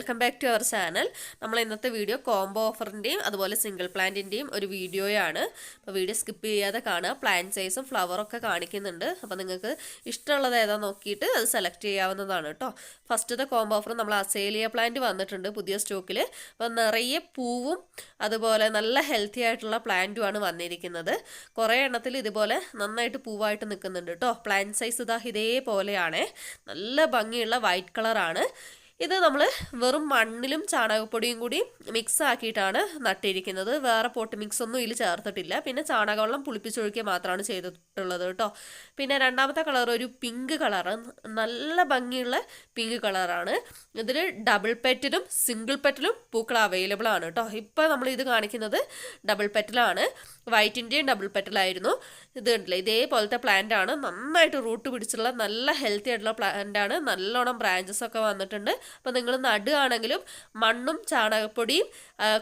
Welcome back to our channel. നമ്മൾ ഇന്നത്തെ video combo ഓഫറിൻ്റെയും അതുപോലെ സിംഗിൾ പ്ലാന്റിൻ്റെയും ഒരു വീഡിയോയാണ്. അപ്പോൾ വീഡിയോ സ്കിപ്പ് ചെയ്യാതെ കാണുക. പ്ലാന്റ് സൈസും ഫ്ലവറൊക്കെ കാണിക്കുന്നുണ്ട്. അപ്പോൾ നിങ്ങൾക്ക് ഇഷ്ടമുള്ളത് ഏതാ നോക്കിയിട്ട് അത് സെലക്ട് ചെയ്യാവുന്നതാണ് കേട്ടോ. ഫസ്റ്റത്തെ കോംബോ ഓഫർ നമ്മൾ അസേലിയ പ്ലാന്റ് വന്നിട്ടുണ്ട് പുതിയ സ്റ്റോക്കിൽ. അപ്പോൾ നിറയെ പൂവും അതുപോലെ നല്ല ഹെൽത്തി ആയിട്ടുള്ള പ്ലാന്റുമാണ് വന്നിരിക്കുന്നത്. കുറേ എണ്ണത്തിൽ ഇതുപോലെ നന്നായിട്ട് പൂവായിട്ട് നിൽക്കുന്നുണ്ട് കേട്ടോ. പ്ലാന്റ് സൈസ് ഇതേപോലെയാണ്. നല്ല ഭംഗിയുള്ള വൈറ്റ് കളറാണ്. ഇത് നമ്മൾ വെറും മണ്ണിലും ചാണകപ്പൊടിയും കൂടി മിക്സ് ആക്കിയിട്ടാണ് നട്ടിരിക്കുന്നത്. വേറെ പോട്ട് മിക്സ് ഒന്നും ഇതിൽ ചേർത്തിട്ടില്ല. പിന്നെ ചാണകവെള്ളം പുളിപ്പിച്ചൊഴിക്കുക മാത്രമാണ് ചെയ്തിട്ടുള്ളത് കേട്ടോ. പിന്നെ രണ്ടാമത്തെ കളർ ഒരു പിങ്ക് കളറ്, നല്ല ഭംഗിയുള്ള പിങ്ക് കളറാണ്. ഇതിൽ ഡബിൾ പെറ്റിലും സിംഗിൾ പെറ്റിലും പൂക്കൾ അവൈലബിൾ ആണ് കേട്ടോ. ഇപ്പോൾ നമ്മൾ ഇത് കാണിക്കുന്നത് ഡബിൾ പെറ്റലാണ്. വൈറ്റിൻ്റെയും ഡബിൾ പെറ്റലായിരുന്നു. ഇത് കണ്ടില്ലേ, ഇതേപോലത്തെ പ്ലാന്റ് ആണ്. നന്നായിട്ട് റൂട്ട് പിടിച്ചുള്ള നല്ല ഹെൽത്തി ആയിട്ടുള്ള പ്ലാന്റ് ആണ്. നല്ലോണം ബ്രാഞ്ചസ് ഒക്കെ വന്നിട്ടുണ്ട്. അപ്പോൾ നിങ്ങൾ നടുകയാണെങ്കിലും മണ്ണും ചാണകപ്പൊടിയും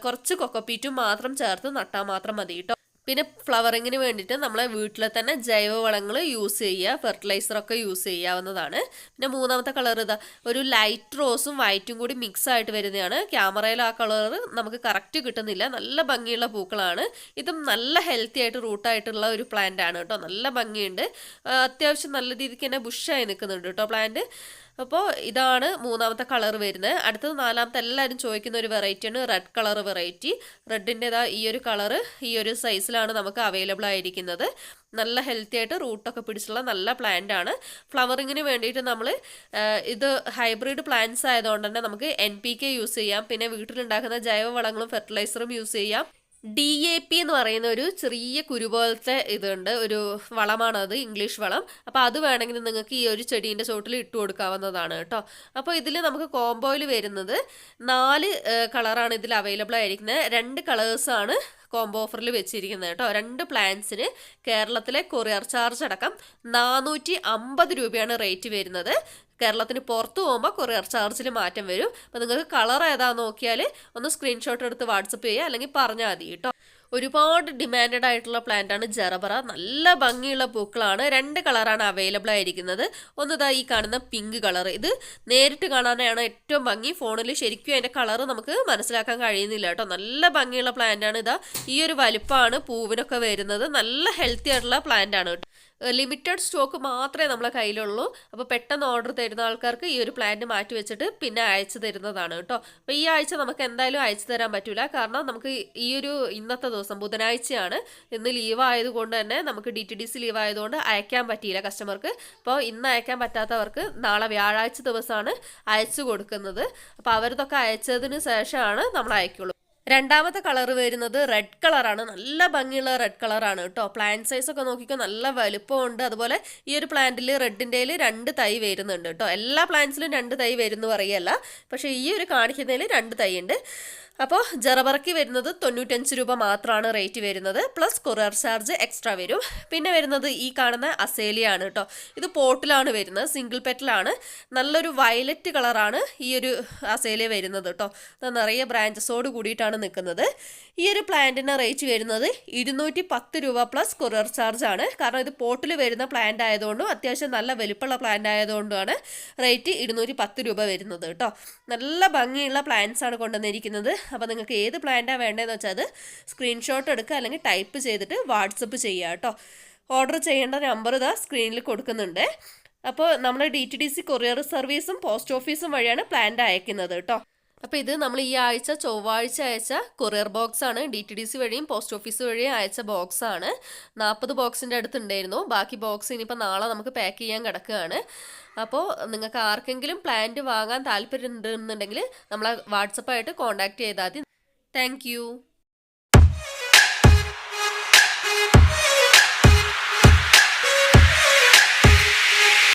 കുറച്ച് കൊക്കോപ്പീറ്റും മാത്രം ചേർത്ത് നട്ടാൽ മാത്രം മതി കേട്ടോ. പിന്നെ ഫ്ലവറിങ്ങിന് വേണ്ടിയിട്ട് നമ്മളെ വീട്ടിൽ തന്നെ ജൈവവളങ്ങൾ യൂസ് ചെയ്യുക, ഫെർട്ടിലൈസറൊക്കെ യൂസ് ചെയ്യാവുന്നതാണ്. പിന്നെ മൂന്നാമത്തെ കളർ ഇതാ ഒരു ലൈറ്റ് റോസും വൈറ്റും കൂടി മിക്സ് ആയിട്ട് വരുന്നതാണ്. ക്യാമറയിൽ ആ കളർ നമുക്ക് കറക്റ്റ് കിട്ടുന്നില്ല. നല്ല ഭംഗിയുള്ള പൂക്കളാണ്. ഇതും നല്ല ഹെൽത്തി ആയിട്ട് റൂട്ടായിട്ടുള്ള ഒരു പ്ലാന്റ് ആണ് കേട്ടോ. നല്ല ഭംഗിയുണ്ട്. അത്യാവശ്യം നല്ല രീതിക്ക് തന്നെ ബുഷായി നിൽക്കുന്നുണ്ട് കേട്ടോ പ്ലാന്റ്. അപ്പോൾ ഇതാണ് മൂന്നാമത്തെ കളർ വരുന്നത്. അടുത്തത് നാലാമത്തെ എല്ലാവരും ചോദിക്കുന്ന ഒരു വെറൈറ്റിയാണ് റെഡ് കളർ വെറൈറ്റി. റെഡിൻ്റെതാ ഈ ഒരു കളറ് ഈ ഒരു സൈസിലാണ് നമുക്ക് അവൈലബിൾ ആയിരിക്കുന്നത്. നല്ല ഹെൽത്തി ആയിട്ട് റൂട്ടൊക്കെ പിടിച്ചുള്ള നല്ല പ്ലാന്റ് ആണ്. ഫ്ലവറിങ്ങിന് വേണ്ടിയിട്ട് നമ്മൾ ഇത് ഹൈബ്രിഡ് പ്ലാന്റ്സ് ആയതുകൊണ്ട് തന്നെ നമുക്ക് NPK യൂസ് ചെയ്യാം. പിന്നെ വീട്ടിലുണ്ടാക്കുന്ന ജൈവവളങ്ങളും ഫെർട്ടിലൈസറും യൂസ് ചെയ്യാം. DAP എന്ന് പറയുന്ന ഒരു ചെറിയ കുരു പോലത്തെ ഇതുണ്ട്, ഒരു വളമാണത്, ഇംഗ്ലീഷ് വളം. അപ്പോൾ അത് വേണമെങ്കിൽ നിങ്ങൾക്ക് ഈ ഒരു ചെടീൻ്റെ ചോട്ടിൽ ഇട്ട് കൊടുക്കാവുന്നതാണ് കേട്ടോ. അപ്പോൾ ഇതിൽ നമുക്ക് കോംബോയിൽ വരുന്നത് 4 കളറാണ് ഇതിൽ അവൈലബിൾ ആയിരിക്കുന്നത്. 2 കളേഴ്സാണ് കോംബോ ഓഫറിൽ വെച്ചിരിക്കുന്നത് കേട്ടോ. 2 പ്ലാന്റ്സിന് കേരളത്തിലെ കൊറിയർ ചാർജ് അടക്കം 450 രൂപയാണ് റേറ്റ് വരുന്നത്. കേരളത്തിന് പുറത്ത് പോകുമ്പോൾ കൊറിയർ ചാർജിൽ മാറ്റം വരും. അപ്പോൾ നിങ്ങൾക്ക് കളർ ഏതാണെന്ന് നോക്കിയാൽ ഒന്ന് സ്ക്രീൻഷോട്ട് എടുത്ത് വാട്സപ്പ് ചെയ്യുക, അല്ലെങ്കിൽ പറഞ്ഞാൽ മതി കേട്ടോ. ഒരുപാട് ഡിമാൻഡഡ് ആയിട്ടുള്ള പ്ലാന്റ് ആണ് ജറബറ. നല്ല ഭംഗിയുള്ള പൂക്കളാണ്. 2 കളറാണ് അവൈലബിൾ ആയിരിക്കുന്നത്. ഒന്നിതാ ഈ കാണുന്ന പിങ്ക് കളർ. ഇത് നേരിട്ട് കാണാനാണ് ഏറ്റവും ഭംഗി. ഫോണിൽ ശരിക്കും അതിൻ്റെ കളർ നമുക്ക് മനസ്സിലാക്കാൻ കഴിയുന്നില്ല കേട്ടോ. നല്ല ഭംഗിയുള്ള പ്ലാന്റ് ആണ്. ഇതാ ഈ ഒരു വലുപ്പമാണ് പൂവിനൊക്കെ വരുന്നത്. നല്ല ഹെൽത്തി ആയിട്ടുള്ള പ്ലാന്റ് ആണ് കേട്ടോ. ലിമിറ്റഡ് സ്റ്റോക്ക് മാത്രമേ നമ്മളെ കയ്യിലുള്ളൂ. അപ്പോൾ പെട്ടെന്ന് ഓർഡർ തരുന്ന ആൾക്കാർക്ക് ഈ ഒരു പ്ലാന്റ് മാറ്റി വെച്ചിട്ട് പിന്നെ അയച്ചു തരുന്നതാണ് കേട്ടോ. അപ്പോൾ ഈ ആഴ്ച നമുക്ക് എന്തായാലും അയച്ചു തരാൻ പറ്റില്ല. കാരണം നമുക്ക് ഈ ഒരു ഇന്നത്തെ ദിവസം ബുധനാഴ്ചയാണ്. ഇന്ന് ലീവ് ആയതുകൊണ്ട് തന്നെ നമുക്ക് DTDC ലീവ് ആയതുകൊണ്ട് അയക്കാൻ പറ്റിയില്ല കസ്റ്റമർക്ക്. അപ്പോൾ ഇന്ന് അയക്കാൻ പറ്റാത്തവർക്ക് നാളെ വ്യാഴാഴ്ച ദിവസമാണ് അയച്ചു കൊടുക്കുന്നത്. അപ്പോൾ അവരിതൊക്കെ അയച്ചതിന് ശേഷമാണ് നമ്മൾ അയക്കുള്ളൂ. രണ്ടാമത്തെ കളർ വരുന്നത് റെഡ് കളറാണ്. നല്ല ഭംഗിയുള്ള റെഡ് കളറാണ് കേട്ടോ. പ്ലാന്റ് സൈസ് ഒക്കെ നോക്കിക്കോ, നല്ല വലുപ്പമുണ്ട്. അതുപോലെ ഈ ഒരു പ്ലാന്റിൽ റെഡിൻ്റെയിൽ 2 തൈ വരുന്നുണ്ട് കേട്ടോ. എല്ലാ പ്ലാന്റ്സിലും 2 തൈ വരുന്നു പറയല്ല, പക്ഷേ ഈ ഒരു കാണിക്കുന്നതിൽ 2 തൈ ഉണ്ട്. അപ്പോൾ ജറബറയ്ക്ക് വരുന്നത് 95 രൂപ മാത്രമാണ് റേറ്റ് വരുന്നത്. പ്ലസ് കൊറിയർ ചാർജ് എക്സ്ട്രാ വരും. പിന്നെ വരുന്നത് ഈ കാണുന്ന അസേലിയ ആണ് കേട്ടോ. ഇത് പോട്ടിലാണ് വരുന്നത്, സിംഗിൾ പെറ്റലാണ്. നല്ലൊരു വയലറ്റ് കളറാണ് ഈ ഒരു അസേലിയ വരുന്നത് കേട്ടോ. നിറയെ ബ്രാഞ്ചസോട് കൂടിയിട്ടാണ് നിൽക്കുന്നത്. ഈ ഒരു പ്ലാന്റിന് റേറ്റ് വരുന്നത് 210 രൂപ പ്ലസ് കൊറിയർ ചാർജ് ആണ്. കാരണം ഇത് പോട്ടിൽ വരുന്ന പ്ലാന്റ് ആയതുകൊണ്ടും അത്യാവശ്യം നല്ല വലുപ്പമുള്ള പ്ലാന്റ് ആയതുകൊണ്ടുമാണ് റേറ്റ് 210 രൂപ വരുന്നത് കേട്ടോ. നല്ല ഭംഗിയുള്ള പ്ലാന്റ്സ് ആണ് കൊണ്ടുവന്നിരിക്കുന്നത്. അപ്പോൾ നിങ്ങൾക്ക് ഏത് പ്ലാന്റാണ് വേണ്ടതെന്ന് വെച്ചാൽ അത് സ്ക്രീൻഷോട്ട് എടുക്കുക, അല്ലെങ്കിൽ ടൈപ്പ് ചെയ്തിട്ട് വാട്സപ്പ് ചെയ്യുക കേട്ടോ. ഓർഡർ ചെയ്യേണ്ട നമ്പർ ഇതാ സ്ക്രീനിൽ കൊടുക്കുന്നുണ്ട്. അപ്പോൾ നമ്മൾ DTDC കൊറിയർ സർവീസും പോസ്റ്റ് ഓഫീസും വഴിയാണ് പ്ലാന്റ് അയക്കുന്നത് കേട്ടോ. അപ്പോൾ ഇത് നമ്മൾ ഈ ആഴ്ച ചൊവ്വാഴ്ച അയച്ച കൊറിയർ ബോക്സ് ആണ്. DTDC വഴിയും പോസ്റ്റ് ഓഫീസ് വഴിയും അയച്ച ബോക്സ് ആണ്. 40 ബോക്സിൻ്റെ അടുത്തുണ്ടായിരുന്നു. ബാക്കി ബോക്സ് ഇനിയിപ്പോൾ നാളെ നമുക്ക് പാക്ക് ചെയ്യാൻ കിടക്കുകയാണ്. അപ്പോൾ നിങ്ങൾക്ക് ആർക്കെങ്കിലും പ്ലാന്റ് വാങ്ങാൻ താല്പര്യം ഉണ്ടെന്നുണ്ടെങ്കിൽ നമ്മളെ വാട്സപ്പായിട്ട് കോൺടാക്ട് ചെയ്താൽ മതി. താങ്ക്